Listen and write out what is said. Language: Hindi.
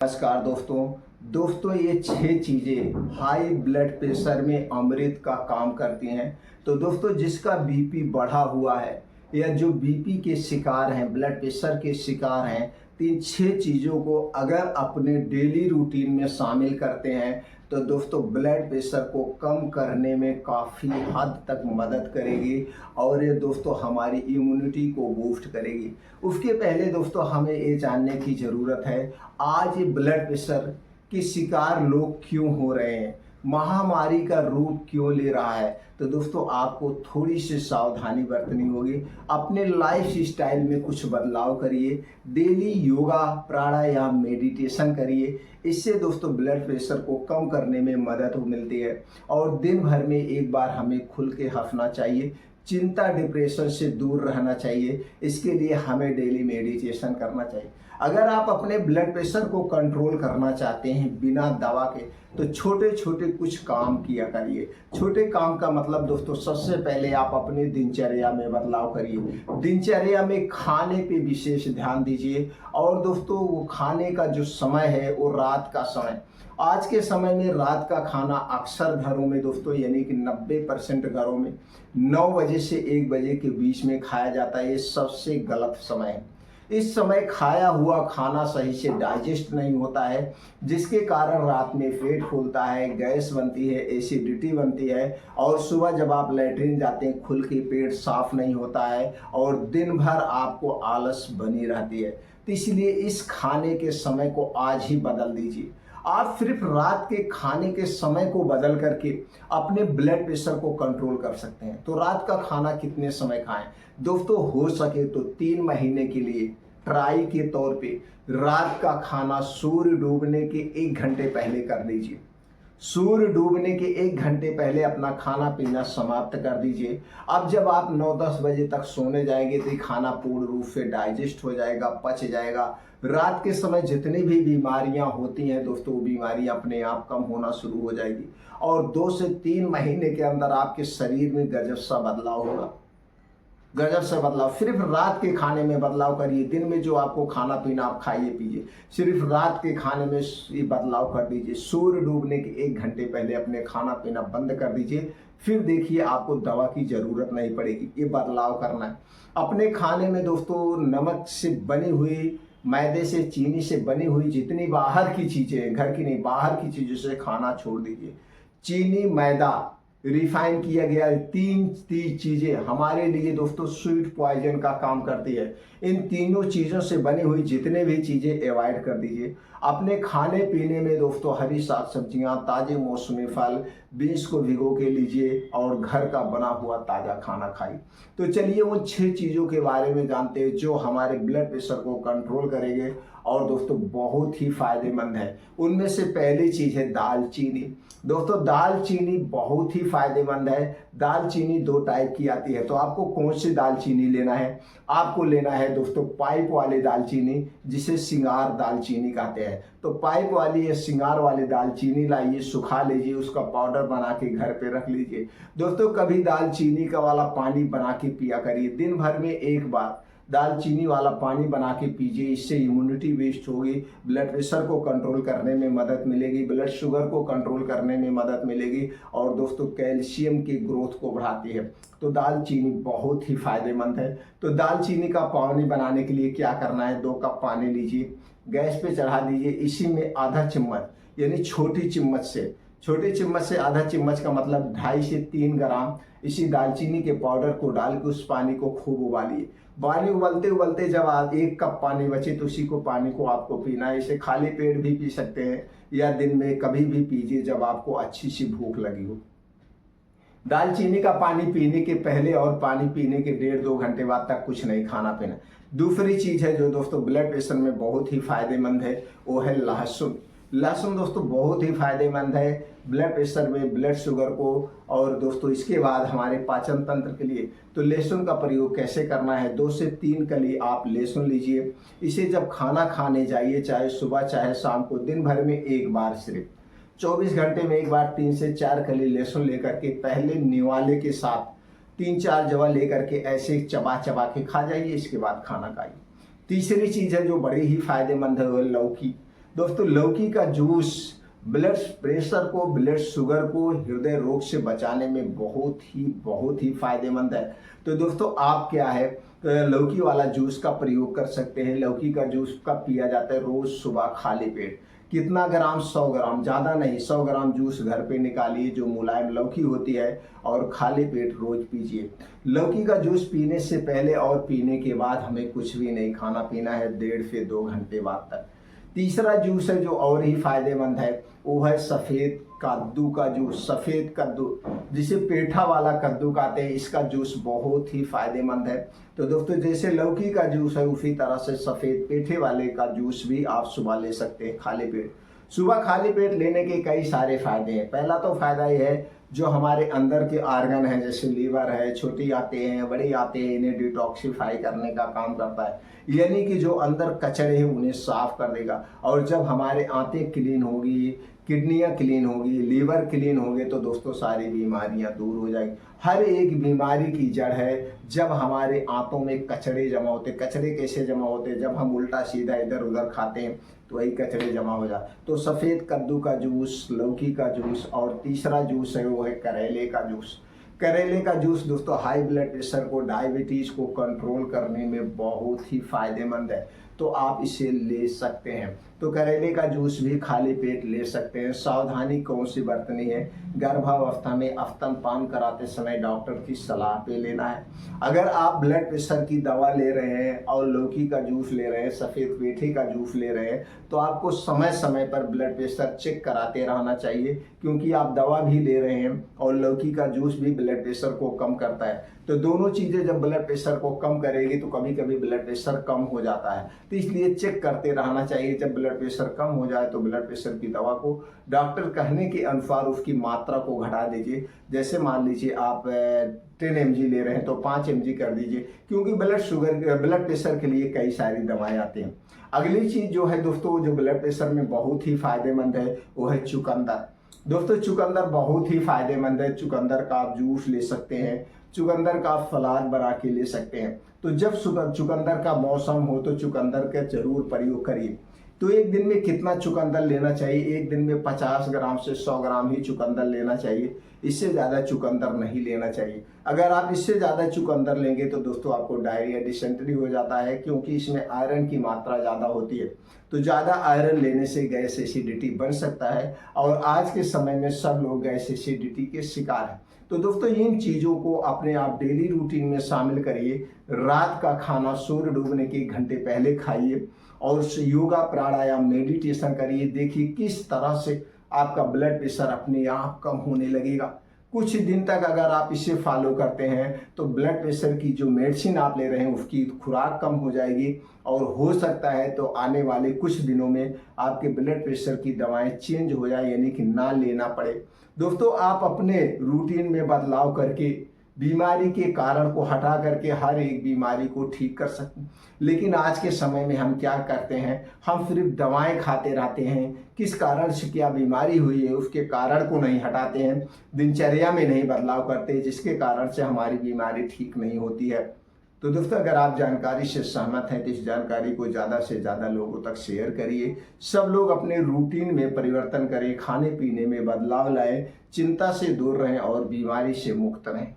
नमस्कार दोस्तों ये 6 चीज़ें हाई ब्लड प्रेशर में अमृत का काम करती हैं। तो दोस्तों जिसका बीपी बढ़ा हुआ है या जो बीपी के शिकार हैं, ब्लड प्रेशर के शिकार हैं, तो इन 6 चीज़ों को अगर अपने डेली रूटीन में शामिल करते हैं तो दोस्तों ब्लड प्रेशर को कम करने में काफ़ी हद तक मदद करेगी और ये दोस्तों हमारी इम्यूनिटी को बूस्ट करेगी। उसके पहले दोस्तों हमें ये जानने की ज़रूरत है आज ये ब्लड प्रेशर के शिकार लोग क्यों हो रहे हैं, महामारी का रूप क्यों ले रहा है। तो दोस्तों आपको थोड़ी सी सावधानी बरतनी होगी। अपने लाइफ स्टाइल में कुछ बदलाव करिए, डेली योगा प्राणायाम मेडिटेशन करिए। इससे दोस्तों ब्लड प्रेशर को कम करने में मदद मिलती है और दिन भर में एक बार हमें खुल के हंसना चाहिए, चिंता डिप्रेशन से दूर रहना चाहिए। इसके लिए हमें डेली मेडिटेशन करना चाहिए। अगर आप अपने ब्लड प्रेशर को कंट्रोल करना चाहते हैं बिना दवा के तो छोटे छोटे कुछ काम किया करिए। छोटे काम का मतलब दोस्तों सबसे पहले आप अपने दिनचर्या में बदलाव करिए। दिनचर्या में खाने पे विशेष ध्यान दीजिए और दोस्तों वो खाने का जो समय है वो रात का समय। आज के समय में रात का खाना अक्सर घरों में दोस्तों यानी कि 90% घरों में 9 बजे से 1 बजे के बीच में खाया जाता है। ये सबसे गलत समय है। इस समय खाया हुआ खाना सही से डाइजेस्ट नहीं होता है, जिसके कारण रात में पेट फूलता है, गैस बनती है, एसिडिटी बनती है और सुबह जब आप लैट्रिन जाते हैं खुल के पेट साफ नहीं होता है और दिन भर आपको आलस बनी रहती है। तो इसलिए इस खाने के समय को आज ही बदल दीजिए। आप सिर्फ रात के खाने के समय को बदल करके अपने ब्लड प्रेशर को कंट्रोल कर सकते हैं। तो रात का खाना कितने समय खाएं दोस्तों, हो सके तो 3 महीने के लिए ट्राई के तौर पे रात का खाना सूर्य डूबने के 1 घंटे पहले कर लीजिए। सूर्य डूबने के 1 घंटे पहले अपना खाना पीना समाप्त कर दीजिए। अब जब आप 9-10 बजे तक सोने जाएंगे तो खाना पूर्ण रूप से डाइजेस्ट हो जाएगा, पच जाएगा। रात के समय जितनी भी बीमारियां होती हैं दोस्तों वो बीमारियां अपने आप कम होना शुरू हो जाएगी और 2 से 3 महीने के अंदर आपके शरीर में गजब सा बदलाव होगा। गजब से बदलाव सिर्फ रात के खाने में बदलाव करिए। दिन में जो आपको खाना पीना आप खाइए पीजिए, सिर्फ रात के खाने में ये बदलाव कर दीजिए। सूर्य डूबने के 1 घंटे पहले अपने खाना पीना बंद कर दीजिए। फिर देखिए आपको दवा की जरूरत नहीं पड़ेगी। ये बदलाव करना है। अपने खाने में दोस्तों नमक से बनी हुई, मैदे से, चीनी से बनी हुई जितनी बाहर की चीजें, घर की नहीं बाहर की चीजों से खाना छोड़ दीजिए। चीनी, मैदा, रिफाइन किया गया 3 चीजें हमारे लिए दोस्तों स्वीट पॉइजन का काम करती है। इन तीनों चीजों से बनी हुई जितने भी चीजें अवॉइड कर दीजिए। अपने खाने पीने में दोस्तों हरी साग सब्जियां, ताजे मौसमी फल, बीज को भिगो के लीजिए और घर का बना हुआ ताजा खाना खाइए। तो चलिए उन 6 चीजों के बारे में जानते हैं जो हमारे ब्लड प्रेशर को कंट्रोल करेंगे और दोस्तों बहुत ही फायदेमंद है। उनमें से पहली चीज है दालचीनी। दोस्तों दालचीनी बहुत ही फायदेमंद है। दालचीनी 2 टाइप की आती है। तो आपको कौन सी दालचीनी लेना है? आपको लेना है दोस्तों पाइप वाली दालचीनी, जिसे सिंगार दालचीनी कहते हैं। तो पाइप वाली या सिंगार वाली दालचीनी लाइए, सुखा लीजिए, उसका पाउडर बना के घर पे रख लीजिए। दोस्तों कभी दालचीनी का वाला पानी बना के पिया करिए। दिन भर में 1 बार दालचीनी वाला पानी बना के पीजिए। इससे इम्यूनिटी बूस्ट होगी, ब्लड प्रेशर को कंट्रोल करने में मदद मिलेगी, ब्लड शुगर को कंट्रोल करने में मदद मिलेगी और दोस्तों कैल्शियम की ग्रोथ को बढ़ाती है। तो दालचीनी बहुत ही फायदेमंद है। तो दालचीनी का पानी बनाने के लिए क्या करना है, 2 कप पानी लीजिए, गैस पे चढ़ा दीजिए। इसी में आधा चम्मच यानी छोटी चम्मच से आधा चम्मच का मतलब 2.5 से 3 ग्राम इसी दालचीनी के पाउडर को डाल के उस पानी को खूब उबालिए। पानी उबलते उबलते जब 1 कप पानी बचे तो उसी को पानी को आपको पीना है। इसे खाली पेट भी पी सकते हैं या दिन में कभी भी पीजिए जब आपको अच्छी सी भूख लगी हो। दालचीनी का पानी पीने के पहले और पानी पीने के 1.5-2 घंटे बाद तक कुछ नहीं खाना पीना। दूसरी चीज है जो दोस्तों ब्लड प्रेशर में बहुत ही फायदेमंद है, वो है लहसुन। लहसुन दोस्तों बहुत ही फायदेमंद है ब्लड प्रेशर में, ब्लड शुगर को और दोस्तों इसके बाद हमारे पाचन तंत्र के लिए। तो लहसुन का प्रयोग कैसे करना है, 2 से 3 कली आप लहसुन लीजिए। इसे जब खाना खाने जाइए, चाहे सुबह चाहे शाम को, दिन भर में 1 बार, सिर्फ 24 घंटे में 1 बार 3 से 4 कली लहसुन लेकर के पहले निवाले के साथ 3-4 जवा लेकर के ऐसे चबा चबा के खा जाइए। इसके बाद खाना खाइए। तीसरी चीज है जो बड़ी ही फायदेमंद है वो है लौकी। दोस्तों लौकी का जूस ब्लड प्रेशर को, ब्लड शुगर को, हृदय रोग से बचाने में बहुत ही फायदेमंद है। तो दोस्तों आप क्या है लौकी वाला जूस का प्रयोग कर सकते हैं। लौकी का जूस कब पिया जाता है? रोज सुबह खाली पेट। कितना ग्राम? 100 ग्राम, ज़्यादा नहीं, 100 ग्राम जूस घर पे निकालिए जो मुलायम लौकी होती है और खाली पेट रोज पीजिए। लौकी का जूस पीने से पहले और पीने के बाद हमें कुछ भी नहीं खाना पीना है 1.5 से 2 घंटे बाद तक। तीसरा जूस है जो और ही फायदेमंद है, वो है सफ़ेद कद्दू का जूस। सफ़ेद कद्दू जिसे पेठा वाला कद्दू कहते हैं, इसका जूस बहुत ही फायदेमंद है। तो दोस्तों जैसे लौकी का जूस है उसी तरह से सफ़ेद पेठे वाले का जूस भी आप सुबह ले सकते हैं खाली पेट। सुबह खाली पेट लेने के कई सारे फायदे हैं। पहला तो फायदा ये है जो हमारे अंदर के ऑर्गन हैं जैसे लीवर है, छोटी आते हैं, बड़े आते हैं, इन्हें डिटॉक्सिफाई करने का काम करता है, यानी कि जो अंदर कचरे हैं उन्हें साफ कर देगा। और जब हमारे आंतें क्लीन होगी, किडनियाँ क्लीन होगी, लीवर क्लीन होंगे तो दोस्तों सारी बीमारियां दूर हो जाएगी। हर एक बीमारी की जड़ है जब हमारे आंतों में कचरे जमा होते। कचरे कैसे जमा होते? जब हम उल्टा सीधा इधर उधर खाते हैं तो वही कचरे जमा हो जाते। तो सफ़ेद कद्दू का जूस, लौकी का जूस, और तीसरा जूस है वो है करेले का जूस। करेले का जूस दोस्तों हाई ब्लड प्रेशर को, डायबिटीज़ को कंट्रोल करने में बहुत ही फायदेमंद है, तो आप इसे ले सकते हैं। तो करेले का जूस भी खाली पेट ले सकते हैं। सावधानी कौन सी बरतनी है? गर्भावस्था में स्तनपान कराते समय डॉक्टर की सलाह पे लेना है। अगर आप ब्लड प्रेशर की दवा ले रहे हैं और लौकी का जूस ले रहे हैं, सफ़ेद पेठे का जूस ले रहे हैं, तो आपको समय समय पर ब्लड प्रेशर चेक कराते रहना चाहिए, क्योंकि आप दवा भी ले रहे हैं और लौकी का जूस भी ब्लड प्रेशर को कम करता है। तो दोनों चीज़ें जब ब्लड प्रेशर को कम करेगी तो कभी कभी ब्लड प्रेशर कम हो जाता है, तो इसलिए चेक करते रहना चाहिए। जब ब्लड प्रेशर कम हो जाए तो ब्लड प्रेशर की दवा को डॉक्टर कहने के अनुसार उसकी मात्रा को घटा दीजिए। जैसे मान लीजिए आप 10 mg ले रहे हैं तो 5 mg कर दीजिए, क्योंकि ब्लड प्रेशर के लिए कई सारी दवाएं आती हैं। अगली चीज़ जो है दोस्तों जो ब्लड प्रेशर में बहुत ही फायदेमंद है वो है चुकंदर। दोस्तों चुकंदर बहुत ही फायदेमंद है। चुकंदर का आप जूस ले सकते हैं, चुकंदर का आप सलाद बना के ले सकते हैं। तो जब चुकंदर का मौसम हो तो चुकंदर का जरूर प्रयोग करिए। तो एक दिन में कितना चुकंदर लेना चाहिए? एक दिन में 50 ग्राम से 100 ग्राम ही चुकंदर लेना चाहिए, इससे ज़्यादा चुकंदर नहीं लेना चाहिए। अगर आप इससे ज़्यादा चुकंदर लेंगे तो दोस्तों आपको डायरिया, डिसेंट्री हो जाता है, क्योंकि इसमें आयरन की मात्रा ज़्यादा होती है। तो ज़्यादा आयरन लेने से गैस एसिडिटी बन सकता है और आज के समय में सब लोग गैस एसिडिटी के शिकार हैं। तो दोस्तों इन चीज़ों को अपने आप डेली रूटीन में शामिल करिए। रात का खाना सूर्य डूबने के 1 घंटे पहले खाइए और योगा, प्राणायाम, मेडिटेशन करिए। देखिए किस तरह से आपका ब्लड प्रेशर अपने आप कम होने लगेगा। कुछ दिन तक अगर आप इसे फॉलो करते हैं तो ब्लड प्रेशर की जो मेडिसिन आप ले रहे हैं उसकी खुराक कम हो जाएगी और हो सकता है तो आने वाले कुछ दिनों में आपके ब्लड प्रेशर की दवाएं चेंज हो जाए, यानी कि ना लेना पड़े। दोस्तों आप अपने रूटीन में बदलाव करके बीमारी के कारण को हटा करके हर एक बीमारी को ठीक कर सकते हैं। लेकिन आज के समय में हम क्या करते हैं? हम सिर्फ दवाएं खाते रहते हैं। किस कारण से क्या बीमारी हुई है उसके कारण को नहीं हटाते हैं, दिनचर्या में नहीं बदलाव करते, जिसके कारण से हमारी बीमारी ठीक नहीं होती है। तो दोस्तों अगर आप जानकारी से सहमत हैं तो इस जानकारी को ज़्यादा से ज़्यादा लोगों तक शेयर करिए। सब लोग अपने रूटीन में परिवर्तन करें, खाने पीने में बदलाव लाएं, चिंता से दूर रहें और बीमारी से मुक्त रहें।